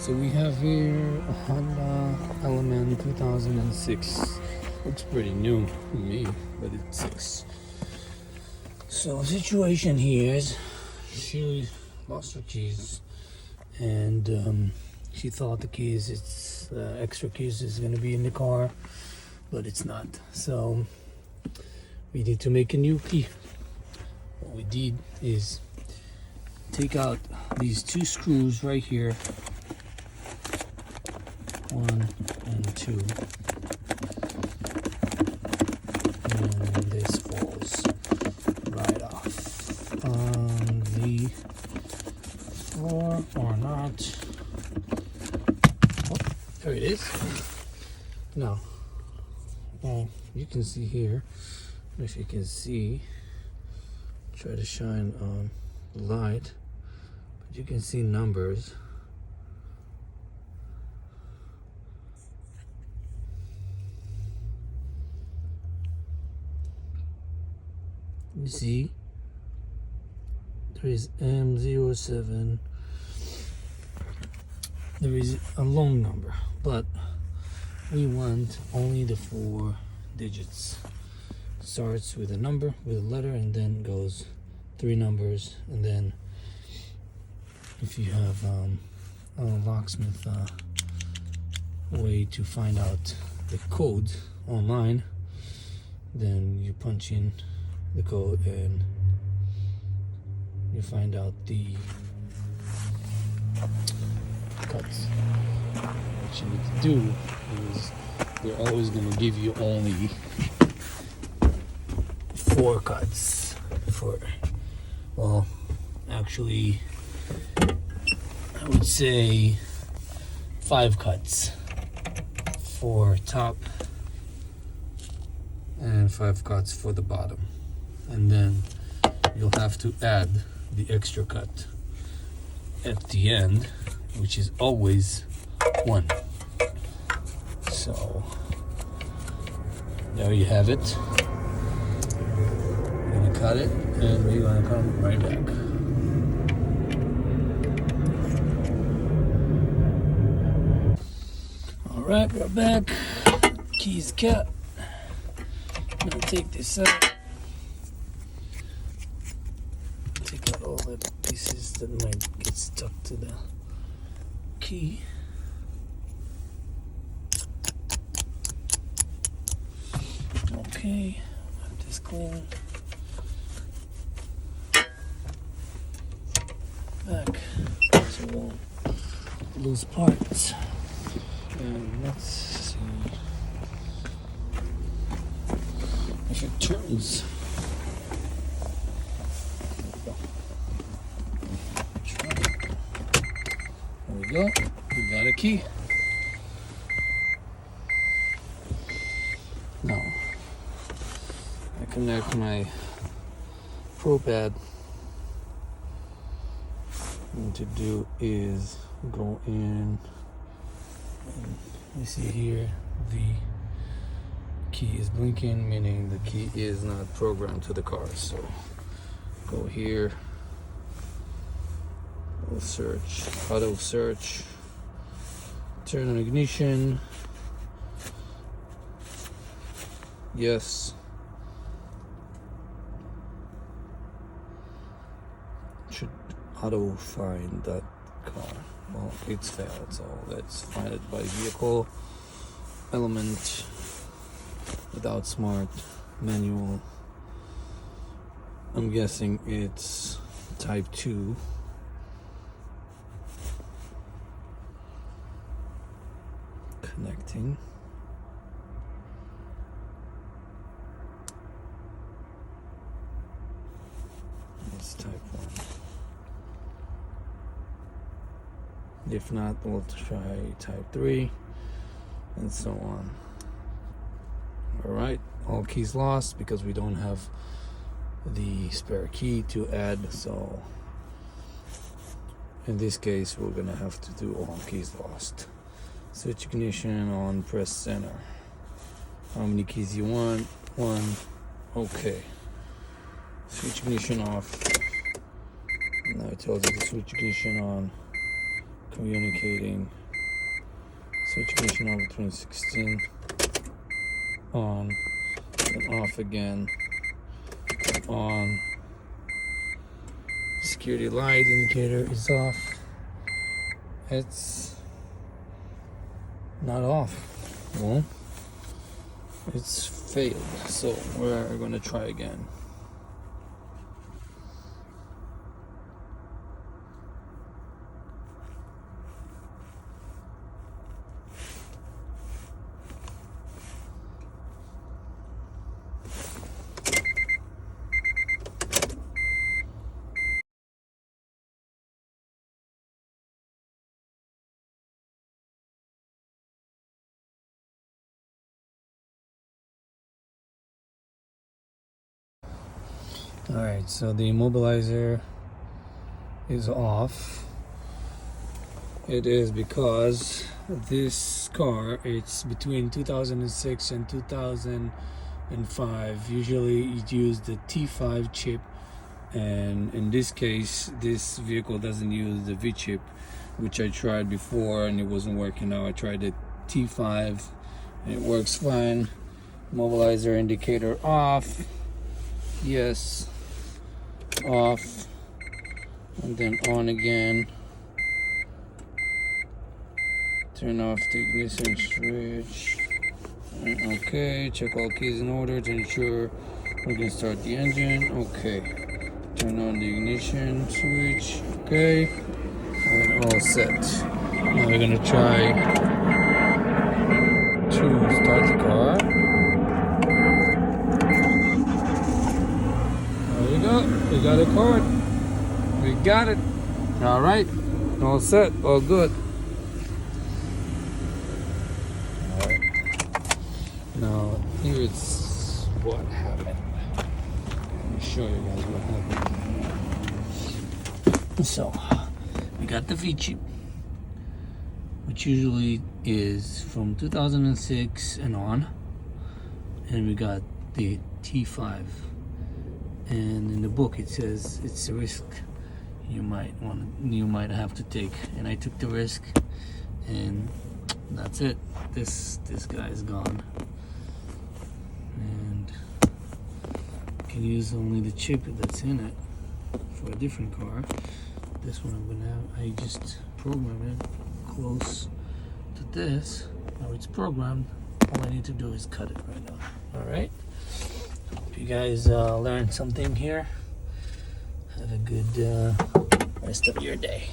So we have here a Honda Element 2006. Looks pretty new to me, but it's 6. So the situation here is she lost her keys, and she thought the extra keys is going to be in the car, but it's not. So we need to make a new key. What we did is take out these 2 screws right here, 1 and 2, and this falls right off on the floor or not. Oh, there it is. Now, you can see here, if you can see, try to shine on the light, but you can see numbers. You see, there is M07. There is a long number, but we want only the 4 digits. Starts with a number, with a letter, and then goes 3 numbers, and then if you have a Locksmith way to find out the code online, then you punch in the code and you find out the cuts. What you need to do is they're always going to give you only 4 cuts actually I would say 5 cuts for top and 5 cuts for the bottom, and then you'll have to add the extra cut at the end, which is always 1. So there you have it. We're gonna cut it and we're gonna come right back. Alright, we're back. Keys cut. I'm gonna take this out. Take out all the pieces that might get stuck to the key. Okay, wipe this clean. Back so we'll lose parts. And let's see if it turns. There we go. We got a key. Now I connect my ProPad. What to do is go in, and you see here the key is blinking, meaning the key is not programmed to the car. So go here, we'll search, auto search, turn on ignition, yes. Should auto find that car. Well, it's failed, so let's find it by vehicle, element, without smart, manual. I'm guessing it's type 2. Connecting. It's type 1. If not, we'll try type 3 and so on. Alright, all keys lost because we don't have the spare key to add, so in this case we're gonna have to do all keys lost. Switch ignition on, press center. How many keys you want? 1. Okay. Switch ignition off. Now it tells you to switch ignition on. communicating. Saturation over 2016. On and off again. On. Security light indicator is off. It's not off. Well, it's failed. So we're gonna try again. Alright, so the immobilizer is off. It is because this car, it's between 2006 and 2005. Usually it used the T5 chip, and in this case this vehicle doesn't use the V chip, which I tried before and it wasn't working. Now I tried the T5 and it works fine. Immobilizer indicator off. Yes. Off, and then on again. Turn off the ignition switch. Okay, check all keys in order to ensure we can start the engine. Okay, turn on the ignition switch. Okay, and all set. Now we're gonna try to start the car. We got a card. We got it. All right. All set. All good. All right. Now, here's what happened. Let me show you guys what happened. So, we got the V chip, which usually is from 2006 and on. And we got the T5. And in the book it says it's a risk you might have to take, and I took the risk, and that's it. This guy is gone, and you can use only the chip that's in it for a different car. This one I just program it close to this. Now it's programmed. All I need to do is cut it right now. All right. Hope you guys learned something here. Have a good rest of your day.